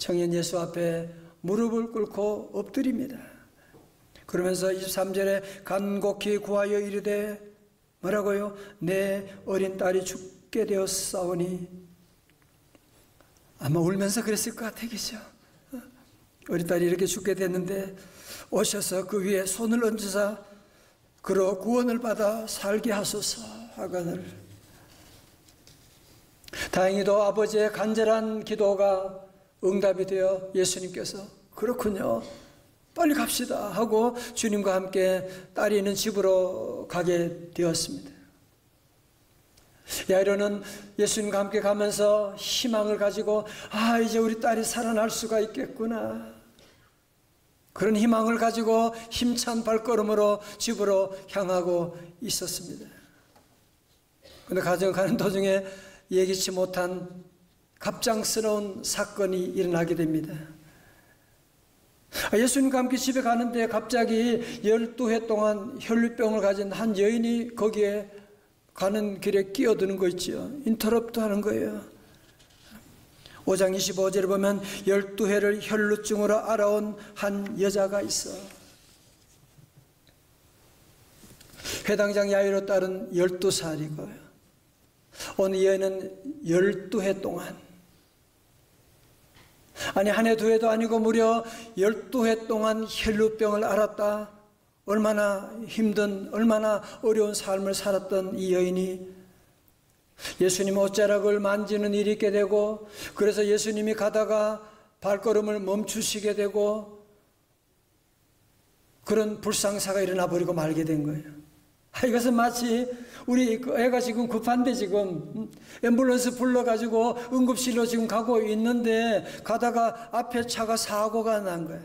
청년 예수 앞에 무릎을 꿇고 엎드립니다. 그러면서 23절에 간곡히 구하여 이르되 뭐라고요? 내 어린 딸이 죽게 되었사오니. 아마 울면서 그랬을 것 같아, 그죠? 어린 딸이 이렇게 죽게 됐는데 오셔서 그 위에 손을 얹으사 그로 구원을 받아 살게 하소서 하거늘. 다행히도 아버지의 간절한 기도가 응답이 되어 예수님께서 그렇군요, 빨리 갑시다 하고 주님과 함께 딸이 있는 집으로 가게 되었습니다. 야이로는 예수님과 함께 가면서 희망을 가지고 이제 우리 딸이 살아날 수가 있겠구나, 그런 희망을 가지고 힘찬 발걸음으로 집으로 향하고 있었습니다. 그런데 가정 가는 도중에 예기치 못한 갑작스러운 사건이 일어나게 됩니다. 예수님과 함께 집에 가는데 갑자기 12해 동안 혈루병을 가진 한 여인이 거기에 가는 길에 끼어드는 거 있죠. 인터럽트 하는 거예요. 5장 25절에 보면 12해를 혈루증으로 알아온 한 여자가 있어. 회당장 야이로 딸은 12살이고요. 오늘 여인은 12해 동안, 아니 한 해 두 해도 아니고 무려 12해 동안 혈루병을 앓았다. 얼마나 힘든, 얼마나 어려운 삶을 살았던 이 여인이 예수님 옷자락을 만지는 일이 있게 되고, 그래서 예수님이 가다가 발걸음을 멈추시게 되고 그런 불상사가 일어나 버리고 말게 된 거예요. 이것은 마치 우리 애가 지금 급한데 지금 앰뷸런스 불러가지고 응급실로 지금 가고 있는데 가다가 앞에 차가 사고가 난 거예요.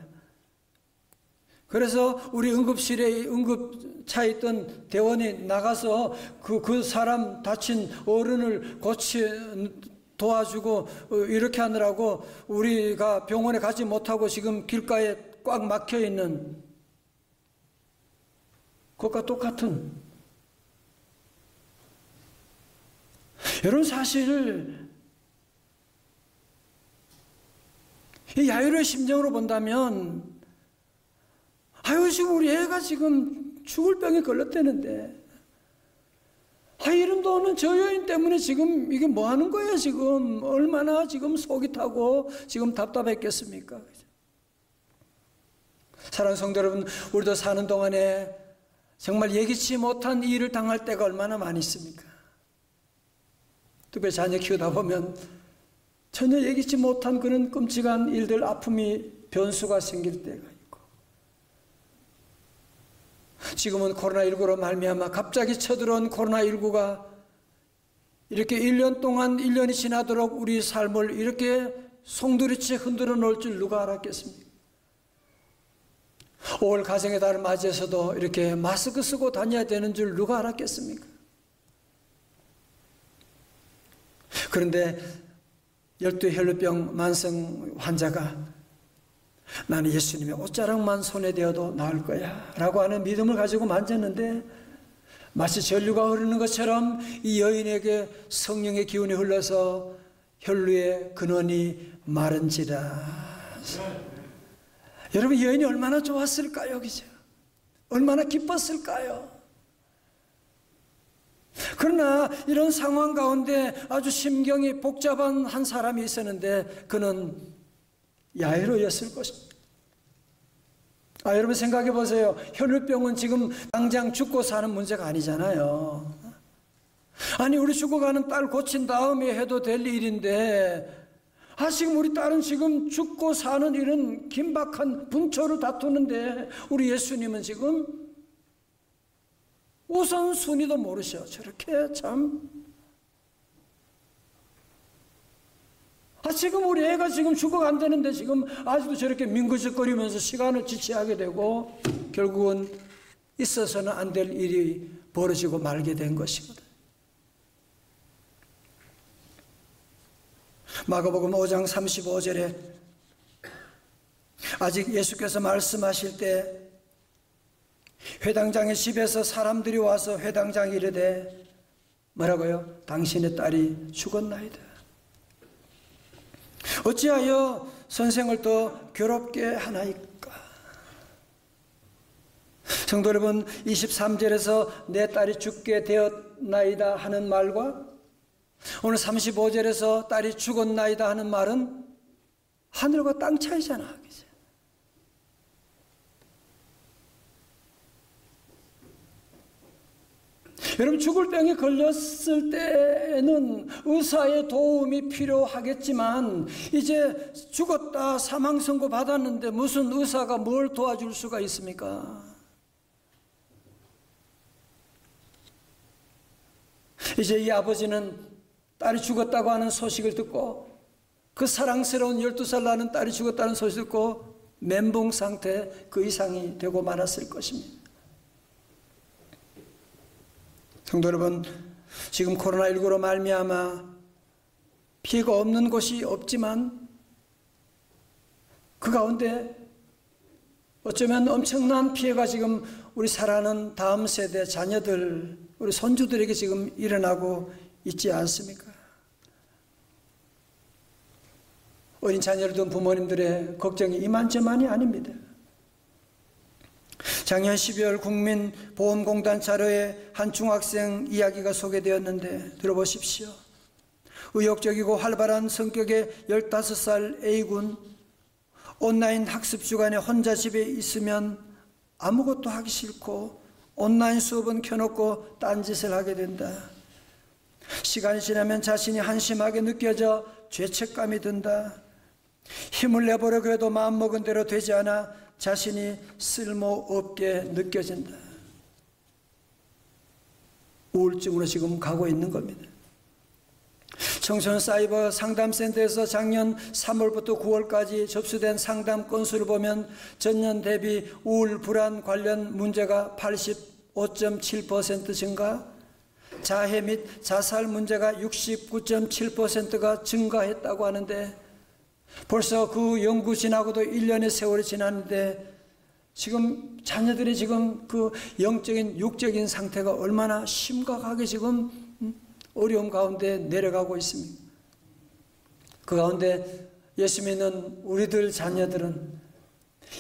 그래서 우리 응급실에 응급차에 있던 대원이 나가서 그 사람 다친 어른을 도와주고 이렇게 하느라고 우리가 병원에 가지 못하고 지금 길가에 꽉 막혀 있는 그것과 똑같은, 여러분 사실 이 야이로의 심정으로 본다면 지금 우리 애가 지금 죽을 병에 걸렸다는데 이름도 없는 저 여인 때문에 지금 이게 뭐 하는 거예요? 지금 얼마나 지금 속이 타고 지금 답답했겠습니까? 사랑하는 성도 여러분, 우리도 사는 동안에 정말 예기치 못한 일을 당할 때가 얼마나 많이 있습니까? 특별히 자녀 키우다 보면 전혀 예기치 못한 그런 끔찍한 일들, 아픔이, 변수가 생길 때가 있고, 지금은 코로나19로 말미암아 갑자기 쳐들어온 코로나19가 이렇게 1년 동안 1년이 지나도록 우리 삶을 이렇게 송두리째 흔들어 놓을 줄 누가 알았겠습니까? 5월 가정의 달을 맞이해서도 이렇게 마스크 쓰고 다녀야 되는 줄 누가 알았겠습니까? 그런데 12 혈루병 만성 환자가 나는 예수님의 옷자락만 손에 대어도 나을 거야 라고 하는 믿음을 가지고 만졌는데 마치 전류가 흐르는 것처럼 이 여인에게 성령의 기운이 흘러서 혈루의 근원이 마른지라. 여러분, 이 여인이 얼마나 좋았을까요? 그죠? 얼마나 기뻤을까요? 그러나 이런 상황 가운데 아주 심경이 복잡한 한 사람이 있었는데 그는 야이로였을 것입니다. 여러분 생각해 보세요. 혈루병은 지금 당장 죽고 사는 문제가 아니잖아요. 아니 우리 죽어가는 딸 고친 다음에 해도 될 일인데 지금 우리 딸은 지금 죽고 사는 이런 긴박한 분초를 다투는데 우리 예수님은 지금 우선순위도 모르셔. 저렇게 참. 지금 우리 애가 지금 죽어간다는데 지금 아직도 저렇게 민거적거리면서 시간을 지체하게 되고 결국은 있어서는 안 될 일이 벌어지고 말게 된 것이거든. 마가복음 5장 35절에 아직 예수께서 말씀하실 때 회당장의 집에서 사람들이 와서 회당장이 이르되 뭐라고요? 당신의 딸이 죽었나이다. 어찌하여 선생을 더 괴롭게 하나이까? 성도 여러분, 23절에서 내 딸이 죽게 되었나이다 하는 말과 오늘 35절에서 딸이 죽었나이다 하는 말은 하늘과 땅 차이잖아. 그죠? 여러분, 죽을 병에 걸렸을 때는 의사의 도움이 필요하겠지만 이제 죽었다 사망 선고 받았는데 무슨 의사가 뭘 도와줄 수가 있습니까? 이제 이 아버지는 딸이 죽었다고 하는 소식을 듣고 그 사랑스러운 12살 나는 딸이 죽었다는 소식을 듣고 멘붕 상태 그 이상이 되고 말았을 것입니다. 성도 여러분, 지금 코로나19로 말미암아 피해가 없는 곳이 없지만 그 가운데 어쩌면 엄청난 피해가 지금 우리 살아가는 다음 세대 자녀들, 우리 손주들에게 지금 일어나고 있지 않습니까? 어린 자녀를 둔 부모님들의 걱정이 이만저만이 아닙니다. 작년 12월 국민보험공단 자료에 한 중학생 이야기가 소개되었는데 들어보십시오. 의욕적이고 활발한 성격의 15살 A군, 온라인 학습 주간에 혼자 집에 있으면 아무것도 하기 싫고 온라인 수업은 켜놓고 딴짓을 하게 된다. 시간이 지나면 자신이 한심하게 느껴져 죄책감이 든다. 힘을 내보려고 해도 마음먹은 대로 되지 않아 자신이 쓸모없게 느껴진다. 우울증으로 지금 가고 있는 겁니다. 청소년 사이버 상담센터에서 작년 3월부터 9월까지 접수된 상담 건수를 보면 전년 대비 우울, 불안 관련 문제가 85.7% 증가, 자해 및 자살 문제가 69.7%가 증가했다고 하는데 벌써 그 연구 지나고도 1년의 세월이 지났는데 지금 자녀들이 지금 그 영적인 육적인 상태가 얼마나 심각하게 지금 어려움 가운데 내려가고 있습니다. 그 가운데 예수 믿는 우리들 자녀들은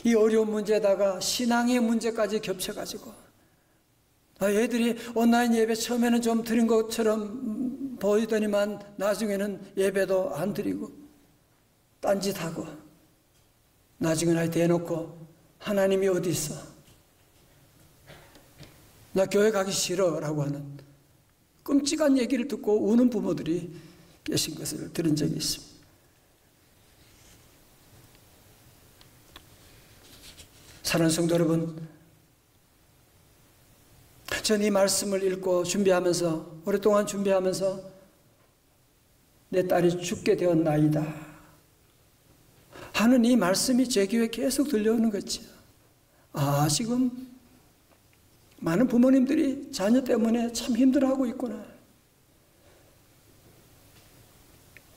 이 어려운 문제에다가 신앙의 문제까지 겹쳐가지고 애들이 온라인 예배 처음에는 좀 드린 것처럼 보이더니만 나중에는 예배도 안 드리고 딴짓하고 나중에 날 대놓고 하나님이 어디 있어? 나 교회 가기 싫어 라고 하는 끔찍한 얘기를 듣고 우는 부모들이 계신 것을 들은 적이 있습니다. 사랑하는 성도 여러분, 전 이 말씀을 읽고 준비하면서 오랫동안 준비하면서 내 딸이 죽게 되었나이다 하는 이 말씀이 제 귀에 계속 들려오는 거죠. 아, 지금 많은 부모님들이 자녀 때문에 참 힘들어하고 있구나.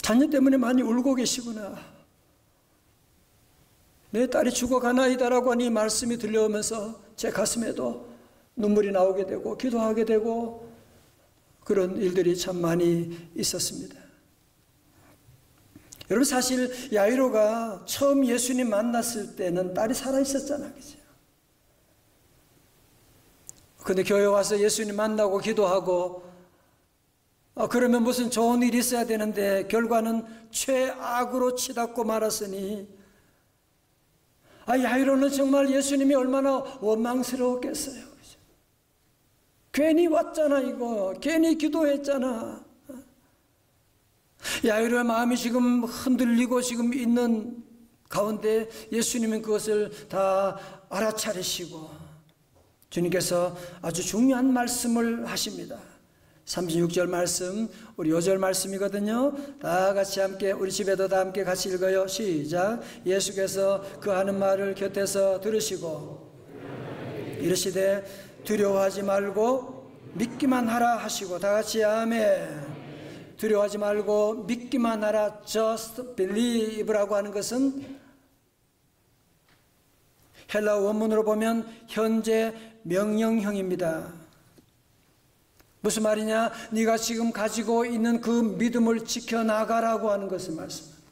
자녀 때문에 많이 울고 계시구나. 내 딸이 죽어가나이다라고 하는 이 말씀이 들려오면서 제 가슴에도 눈물이 나오게 되고 기도하게 되고 그런 일들이 참 많이 있었습니다. 여러분, 사실 야이로가 처음 예수님 만났을 때는 딸이 살아있었잖아요. 그죠? 근데 교회 와서 예수님 만나고 기도하고 그러면 무슨 좋은 일이 있어야 되는데 결과는 최악으로 치닫고 말았으니 야이로는 정말 예수님이 얼마나 원망스러웠겠어요. 그죠? 괜히 왔잖아 이거. 괜히 기도했잖아. 야이로의 마음이 지금 흔들리고 지금 있는 가운데 예수님은 그것을 다 알아차리시고 주님께서 아주 중요한 말씀을 하십니다. 36절 말씀, 우리 요절 말씀이거든요. 다 같이 함께 우리 집에도 다 함께 같이 읽어요. 시작. 예수께서 그 하는 말을 곁에서 들으시고 이르시되 두려워하지 말고 믿기만 하라 하시고 다 같이 아멘. 두려워하지 말고 믿기만 하라. Just believe라고 하는 것은 헬라 원문으로 보면 현재 명령형입니다. 무슨 말이냐? 네가 지금 가지고 있는 그 믿음을 지켜나가라고 하는 것을 말씀합니다.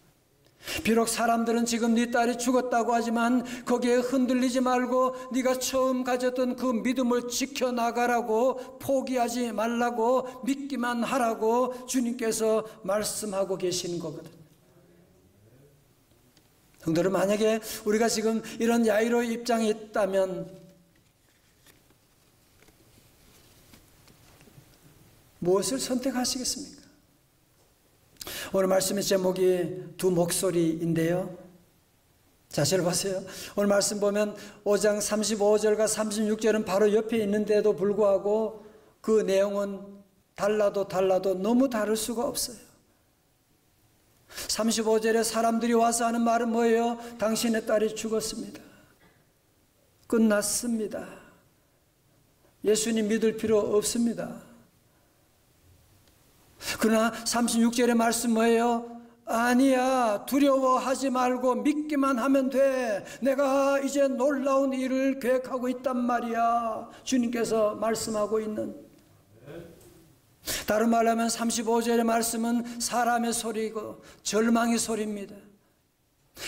비록 사람들은 지금 네 딸이 죽었다고 하지만 거기에 흔들리지 말고 네가 처음 가졌던 그 믿음을 지켜나가라고, 포기하지 말라고, 믿기만 하라고 주님께서 말씀하고 계시는 거거든. 성도들, 만약에 우리가 지금 이런 야이로의 입장에 있다면 무엇을 선택하시겠습니까? 오늘 말씀의 제목이 두 목소리인데요. 자, 잘 보세요. 오늘 말씀 보면 5장 35절과 36절은 바로 옆에 있는데도 불구하고 그 내용은 달라도 너무 다를 수가 없어요. 35절에 사람들이 와서 하는 말은 뭐예요? 당신의 딸이 죽었습니다. 끝났습니다. 예수님 믿을 필요 없습니다. 그러나 36절의 말씀 뭐예요? 아니야, 두려워하지 말고 믿기만 하면 돼. 내가 이제 놀라운 일을 계획하고 있단 말이야. 주님께서 말씀하고 있는. 다른 말로 하면 35절의 말씀은 사람의 소리고 절망의 소리입니다.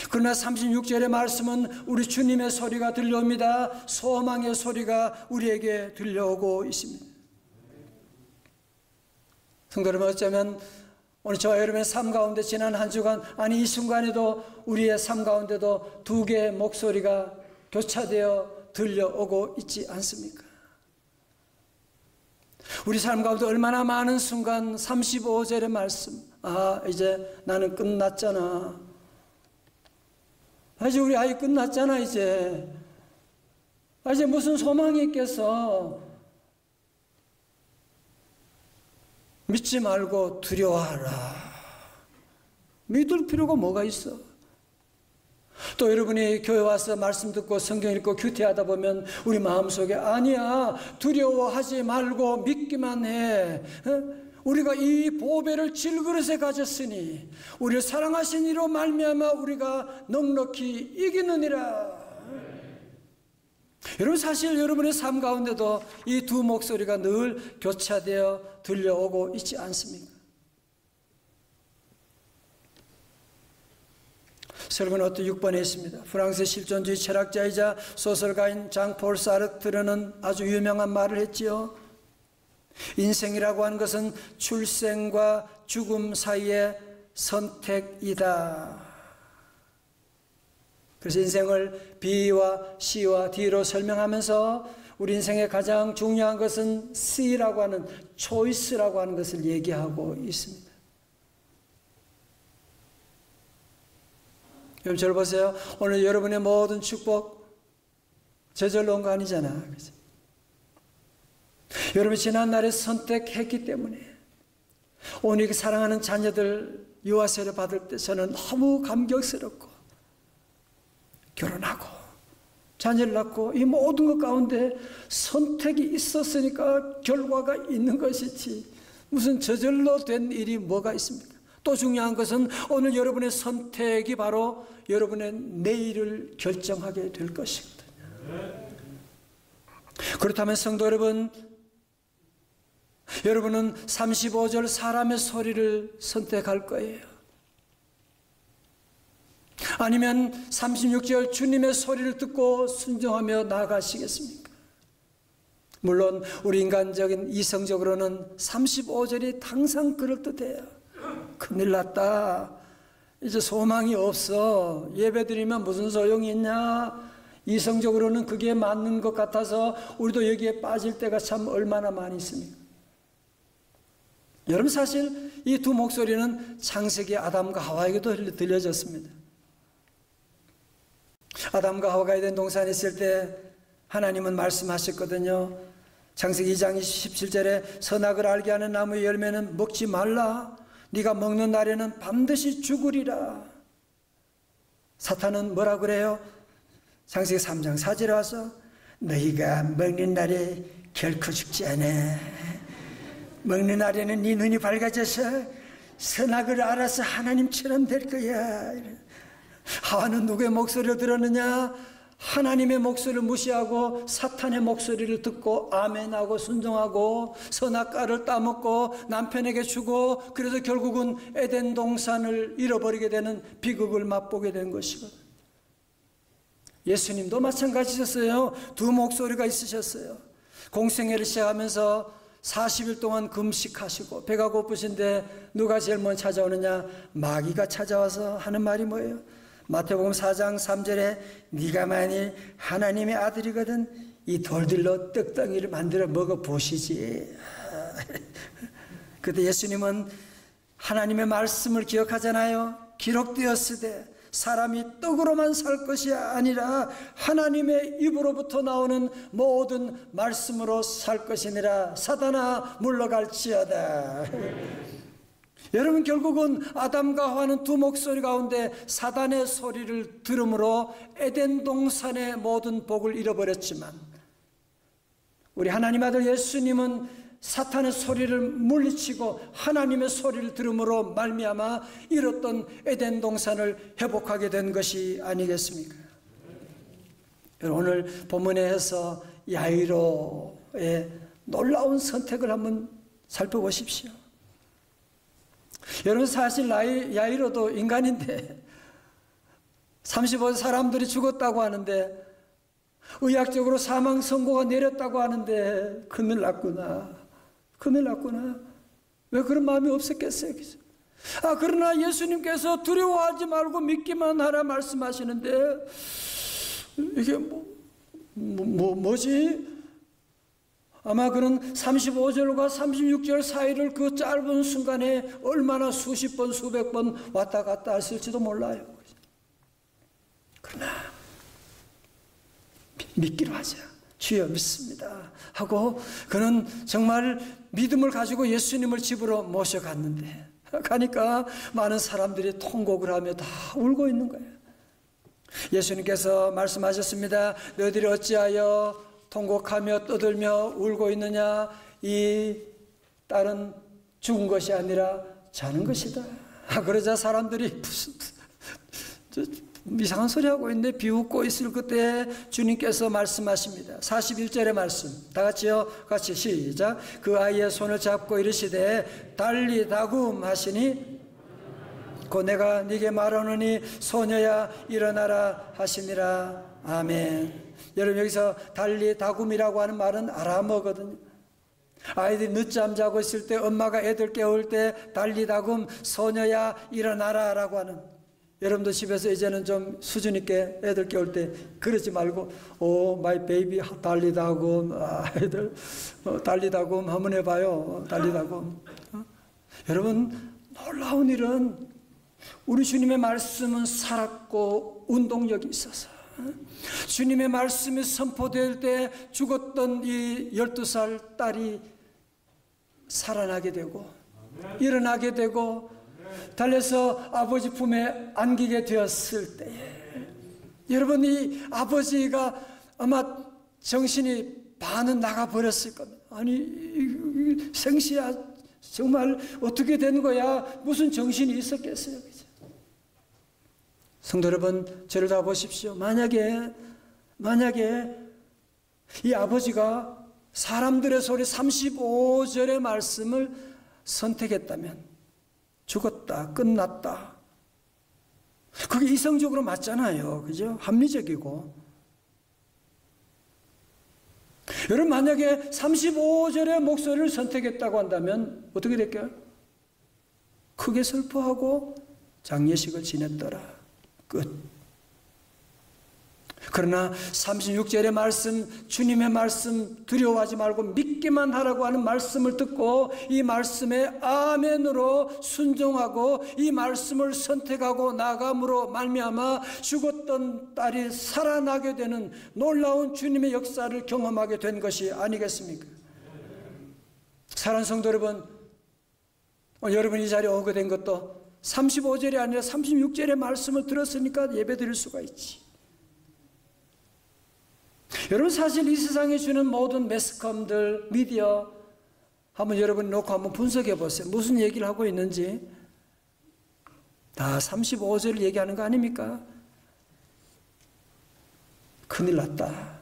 그러나 36절의 말씀은 우리 주님의 소리가 들려옵니다. 소망의 소리가 우리에게 들려오고 있습니다. 성도 여러분, 어쩌면 오늘 저와 여러분의 삶 가운데 지난 한 주간, 아니 이 순간에도 우리의 삶 가운데도 두 개의 목소리가 교차되어 들려오고 있지 않습니까? 우리 삶 가운데 얼마나 많은 순간 35절의 말씀, 아 이제 나는 끝났잖아, 이제 우리 아이 끝났잖아, 이제 무슨 소망이 있겠어. 믿지 말고 두려워하라. 믿을 필요가 뭐가 있어? 또 여러분이 교회 와서 말씀 듣고 성경 읽고 큐티하다 보면 우리 마음속에 아니야, 두려워하지 말고 믿기만 해. 우리가 이 보배를 질그릇에 가졌으니 우리를 사랑하신 이로 말미암아 우리가 넉넉히 이기느니라. 여러분, 사실 여러분의 삶 가운데도 이 두 목소리가 늘 교차되어 들려오고 있지 않습니까? 설문노트 6번에 있습니다. 프랑스 실존주의 철학자이자 소설가인 장폴 사르트르는 아주 유명한 말을 했지요. 인생이라고 하는 것은 출생과 죽음 사이의 선택이다. 그래서 인생을 B와 C와 D로 설명하면서 우리 인생의 가장 중요한 것은 C라고 하는, 초이스라고 하는 것을 얘기하고 있습니다. 여러분, 저를 보세요. 오늘 여러분의 모든 축복 저절로 온 거 아니잖아. 그렇죠? 여러분이 지난날에 선택했기 때문에 오늘 사랑하는 자녀들 유아세례 받을 때 저는 너무 감격스럽고, 결혼하고 자녀를 낳고 이 모든 것 가운데 선택이 있었으니까 결과가 있는 것이지 무슨 저절로 된 일이 뭐가 있습니까? 또 중요한 것은 오늘 여러분의 선택이 바로 여러분의 내일을 결정하게 될 것이거든요. 그렇다면 성도 여러분, 여러분은 35절 사람의 소리를 선택할 거예요? 아니면 36절 주님의 소리를 듣고 순종하며 나아가시겠습니까? 물론 우리 인간적인 이성적으로는 35절이 항상 그럴듯해요. 큰일 났다, 이제 소망이 없어, 예배드리면 무슨 소용이 있냐. 이성적으로는 그게 맞는 것 같아서 우리도 여기에 빠질 때가 참 얼마나 많이 있습니까? 여러분, 사실 이 두 목소리는 창세기 아담과 하와에게도 들려졌습니다. 아담과 하와가 에덴 동산에 있을 때 하나님은 말씀하셨거든요. 창세기 2장 27절에 선악을 알게 하는 나무의 열매는 먹지 말라, 네가 먹는 날에는 반드시 죽으리라. 사탄은 뭐라 그래요? 창세기 3장 4절에 와서 너희가 먹는 날에 결코 죽지 않아. 먹는 날에는 네 눈이 밝아져서 선악을 알아서 하나님처럼 될 거야. 하와는 누구의 목소리를 들었느냐? 하나님의 목소리를 무시하고 사탄의 목소리를 듣고 아멘하고 순종하고 선악과를 따먹고 남편에게 주고, 그래서 결국은 에덴 동산을 잃어버리게 되는 비극을 맛보게 된 것이거든요. 예수님도 마찬가지셨어요. 두 목소리가 있으셨어요. 공생애를 시작하면서 40일 동안 금식하시고 배가 고프신데 누가 제일 먼저 찾아오느냐? 마귀가 찾아와서 하는 말이 뭐예요? 마태복음 4장 3절에 네가 만일 하나님의 아들이거든 이 돌들로 떡덩이를 만들어 먹어보시지. 그때 예수님은 하나님의 말씀을 기억하잖아요. 기록되었으되 사람이 떡으로만 살 것이 아니라 하나님의 입으로부터 나오는 모든 말씀으로 살 것이니라. 사단아 물러갈지어다. 여러분, 결국은 아담과 하와는 두 목소리 가운데 사단의 소리를 들음으로 에덴 동산의 모든 복을 잃어버렸지만, 우리 하나님 아들 예수님은 사탄의 소리를 물리치고 하나님의 소리를 들음으로 말미암아 잃었던 에덴 동산을 회복하게 된 것이 아니겠습니까? 오늘 본문에서 야이로의 놀라운 선택을 한번 살펴보십시오. 여러분, 사실 야이로도 인간인데 35세 사람들이 죽었다고 하는데, 의학적으로 사망 선고가 내렸다고 하는데 큰일 났구나. 왜 그런 마음이 없었겠어요? 그러나 예수님께서 두려워하지 말고 믿기만 하라 말씀하시는데, 이게 뭐지? 아마 그런 35절과 36절 사이를 그 짧은 순간에 얼마나 수십 번, 수백 번 왔다 갔다 했을지도 몰라요. 그러나 믿기로 하자. 주여 믿습니다 하고 그는 정말 믿음을 가지고 예수님을 집으로 모셔갔는데, 가니까 많은 사람들이 통곡을 하며 다 울고 있는 거예요. 예수님께서 말씀하셨습니다. 너희들이 어찌하여 통곡하며 떠들며 울고 있느냐? 이 딸은 죽은 것이 아니라 자는 것이다. 그러자 사람들이 이상한 소리 하고 있는데 비웃고 있을 그때 주님께서 말씀하십니다. 41절의 말씀 다 같이요. 같이 시작. 그 아이의 손을 잡고 이르시되 달리 다굼 하시니 곧 내가 네게 말하노니 소녀야 일어나라 하시니라. 아멘. 여러분, 여기서 달리 다굼이라고 하는 말은 아람어거든요. 아이들이 늦잠 자고 있을 때, 엄마가 애들 깨울 때 달리 다굼, 소녀야 일어나라 라고 하는. 여러분도 집에서 이제는 좀 수준 있게 애들 깨울 때 그러지 말고 오 마이 베이비 달리 다굼, 아이들 달리 다굼 한번 해봐요. 달리 다굼. 여러분, 놀라운 일은 우리 주님의 말씀은 살았고 운동력이 있어서, 주님의 말씀이 선포될 때 죽었던 이 12살 딸이 살아나게 되고 일어나게 되고 달려서 아버지 품에 안기게 되었을 때에, 여러분, 이 아버지가 아마 정신이 반은 나가버렸을 겁니다. 아니 생시야, 정말 어떻게 된 거야? 무슨 정신이 있었겠어요? 그죠? 성도 여러분, 저를 다 보십시오. 만약에 이 아버지가 사람들의 소리 35절의 말씀을 선택했다면 죽었다, 끝났다. 그게 이성적으로 맞잖아요. 그죠? 합리적이고. 여러분, 만약에 35절의 목소리를 선택했다고 한다면 어떻게 될까요? 크게 슬퍼하고 장례식을 지냈더라. 끝. 그러나 36절의 말씀, 주님의 말씀, 두려워하지 말고 믿기만 하라고 하는 말씀을 듣고 이 말씀에 아멘으로 순종하고 이 말씀을 선택하고 나감으로 말미암아 죽었던 딸이 살아나게 되는 놀라운 주님의 역사를 경험하게 된 것이 아니겠습니까? 사랑하는 성도 여러분, 여러분이 이 자리에 오게 된 것도 35절이 아니라 36절의 말씀을 들었으니까 예배 드릴 수가 있지. 여러분, 사실 이 세상에 주는 모든 매스컴들, 미디어 한번 여러분 놓고 한번 분석해 보세요. 무슨 얘기를 하고 있는지. 다 35절을 얘기하는 거 아닙니까? 큰일 났다.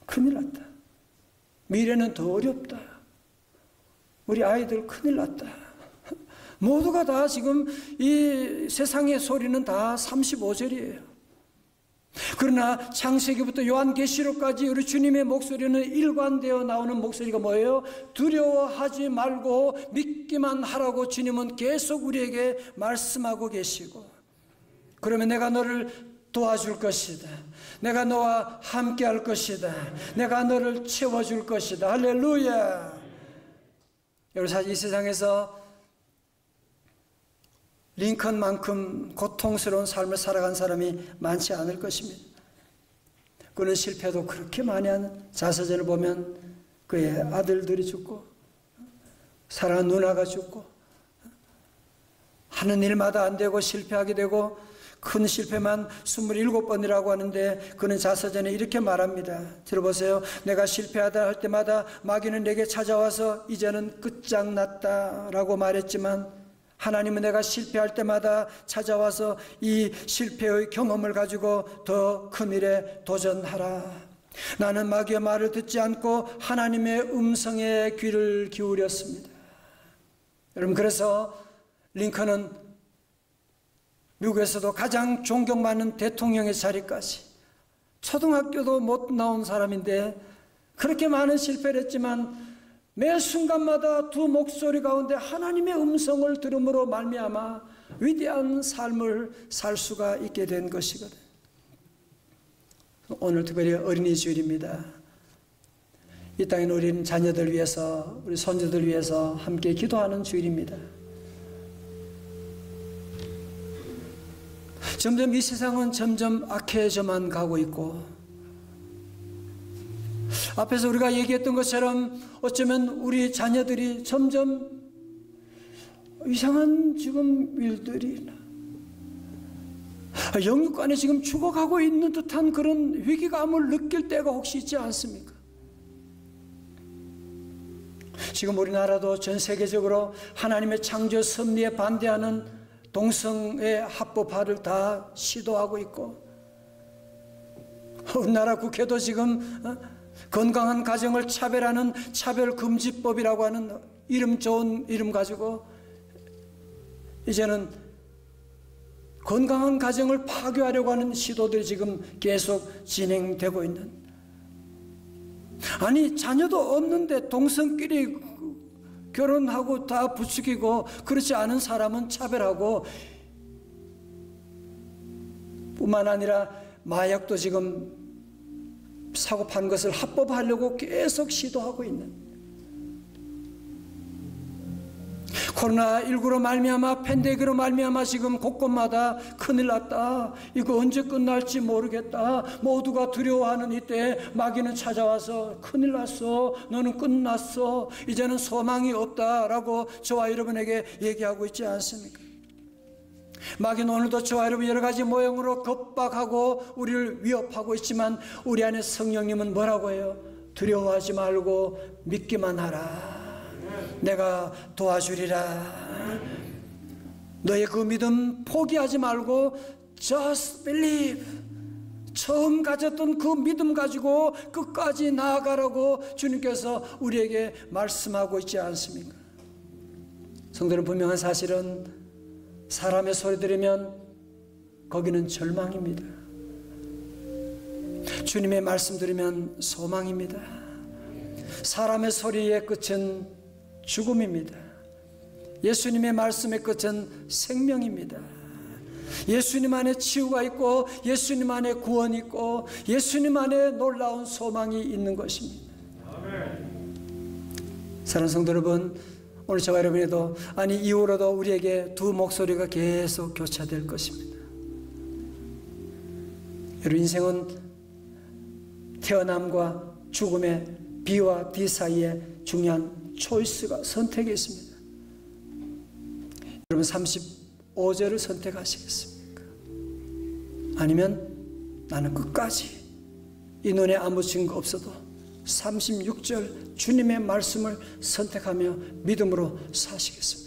큰일 났다. 미래는 더 어렵다. 우리 아이들 큰일 났다. 모두가 다 지금 이 세상의 소리는 다 35절이에요. 그러나 창세기부터 요한계시록까지 우리 주님의 목소리는 일관되어 나오는 목소리가 뭐예요? 두려워하지 말고 믿기만 하라고 주님은 계속 우리에게 말씀하고 계시고, 그러면 내가 너를 도와줄 것이다. 내가 너와 함께 할 것이다. 내가 너를 채워줄 것이다. 할렐루야. 여러분, 사실 이 세상에서 링컨만큼 고통스러운 삶을 살아간 사람이 많지 않을 것입니다. 그는 실패도 그렇게 많이 하는, 자서전을 보면 그의 아들들이 죽고 사랑하는 누나가 죽고 하는 일마다 안 되고 실패하게 되고, 큰 실패만 27번이라고 하는데 그는 자서전에 이렇게 말합니다. 들어보세요. 내가 실패하다 할 때마다 마귀는 내게 찾아와서 이제는 끝장났다 라고 말했지만, 하나님은 내가 실패할 때마다 찾아와서 이 실패의 경험을 가지고 더 큰 일에 도전하라. 나는 마귀의 말을 듣지 않고 하나님의 음성에 귀를 기울였습니다. 여러분, 그래서 링컨은 미국에서도 가장 존경받는 대통령의 자리까지, 초등학교도 못 나온 사람인데 그렇게 많은 실패를 했지만 매 순간마다 두 목소리 가운데 하나님의 음성을 들음으로 말미암아 위대한 삶을 살 수가 있게 된 것이거든. 오늘 특별히 어린이 주일입니다. 이 땅에 우리는 자녀들 위해서, 우리 손주들 위해서 함께 기도하는 주일입니다. 점점 이 세상은 점점 악해져만 가고 있고, 앞에서 우리가 얘기했던 것처럼 어쩌면 우리 자녀들이 점점 이상한 지금 일들이, 영육간에 지금 죽어가고 있는 듯한 그런 위기감을 느낄 때가 혹시 있지 않습니까? 지금 우리나라도 전 세계적으로 하나님의 창조 섭리에 반대하는 동성애 합법화를 다 시도하고 있고, 우리나라 국회도 지금 건강한 가정을 차별하는 차별금지법이라고 하는 이름 좋은 이름 가지고 이제는 건강한 가정을 파괴하려고 하는 시도들이 지금 계속 진행되고 있는, 아니 자녀도 없는데 동성끼리 결혼하고 다 부추기고, 그렇지 않은 사람은 차별하고, 뿐만 아니라 마약도 지금 사고 판 것을 합법화하려고 계속 시도하고 있는, 코로나19로 말미암아, 팬데믹으로 말미암아 지금 곳곳마다 큰일 났다, 이거 언제 끝날지 모르겠다, 모두가 두려워하는 이때 마귀는 찾아와서 큰일 났어, 너는 끝났어, 이제는 소망이 없다라고 저와 여러분에게 얘기하고 있지 않습니까? 마귀는 오늘도 저와 여러분 여러 가지 모형으로 겁박하고 우리를 위협하고 있지만, 우리 안에 성령님은 뭐라고 해요? 두려워하지 말고 믿기만 하라. 내가 도와주리라. 너의 그 믿음 포기하지 말고 just believe. 처음 가졌던 그 믿음 가지고 끝까지 나아가라고 주님께서 우리에게 말씀하고 있지 않습니까? 성도는 분명한 사실은 사람의 소리 들으면 거기는 절망입니다. 주님의 말씀 들으면 소망입니다. 사람의 소리의 끝은 죽음입니다. 예수님의 말씀의 끝은 생명입니다. 예수님 안에 치유가 있고, 예수님 안에 구원이 있고, 예수님 안에 놀라운 소망이 있는 것입니다. 사랑하는 성도 여러분, 오늘 저와 여러분에도, 아니 이후로도 우리에게 두 목소리가 계속 교차될 것입니다. 여러분, 인생은 태어남과 죽음의 B와 D 사이에 중요한 초이스가, 선택이 있습니다. 여러분 35절을 선택하시겠습니까? 아니면 나는 끝까지 이 눈에 아무 증거 없어도 36절 주님의 말씀을 선택하며 믿음으로 사시겠습니다.